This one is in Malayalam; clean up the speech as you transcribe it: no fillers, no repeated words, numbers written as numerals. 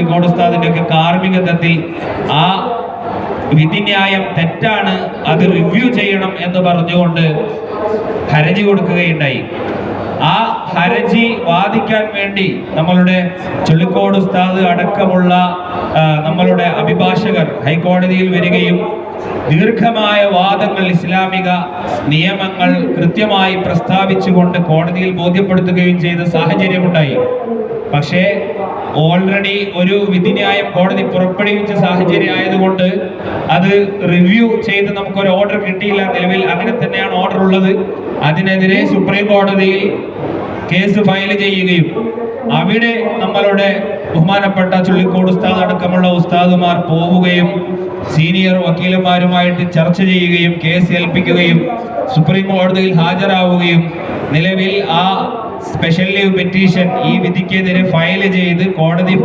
ചുള്ളിക്കോട് ഉസ്താദിന്റെ ഒക്കെ കാർമ്മികത്വത്തിൽ ആ വിധിന്യായം തെറ്റാണ്, അത് റിവ്യൂ ചെയ്യണം എന്ന് പറഞ്ഞുകൊണ്ട് ഹർജി കൊടുക്കുകയുണ്ടായി. ആ ഹർജി വാദിക്കാൻ വേണ്ടി നമ്മളുടെ ചുള്ളിക്കോട് ഉസ്താദ് അടക്കമുള്ള നമ്മളുടെ അഭിഭാഷകർ ഹൈക്കോടതിയിൽ വരികയും ദീർഘമായ വാദങ്ങൾ, ഇസ്ലാമിക നിയമങ്ങൾ കൃത്യമായി പ്രസ്താവിച്ചുകൊണ്ട് കോടതിയിൽ ബോധ്യപ്പെടുത്തുകയും ചെയ്ത സാഹചര്യമുണ്ടായി. പക്ഷേ ഓൾറെഡി ഒരു വിധിന്യായം കോടതി പുറപ്പെടുവിച്ച സാഹചര്യം ആയതുകൊണ്ട് അത് റിവ്യൂ ചെയ്ത് നമുക്കൊരു ഓർഡർ കിട്ടിയില്ല. നിലവിൽ അങ്ങനെ തന്നെയാണ് ഓർഡർ ഉള്ളത്. അതിനെതിരെ സുപ്രീം കോടതിയിൽ കേസ് ഫയൽ ചെയ്യുകയും അവിടെ നമ്മളുടെ ബഹുമാനപ്പെട്ട ചുള്ളിക്കോട് ഉസ്താദ് അടക്കമുള്ള ഉസ്താദുമാർ പോവുകയും സീനിയർ വക്കീലന്മാരുമായിട്ട് ചർച്ച ചെയ്യുകയും കേസ് ഏൽപ്പിക്കുകയും സുപ്രീം കോടതിയിൽ ഹാജരാവുകയും നിലവിൽ ആ സ്പെഷ്യൽ ലീവ് പെറ്റീഷൻ ഈ വിധിക്കെതിരെ ഫയൽ ചെയ്ത് കോടതി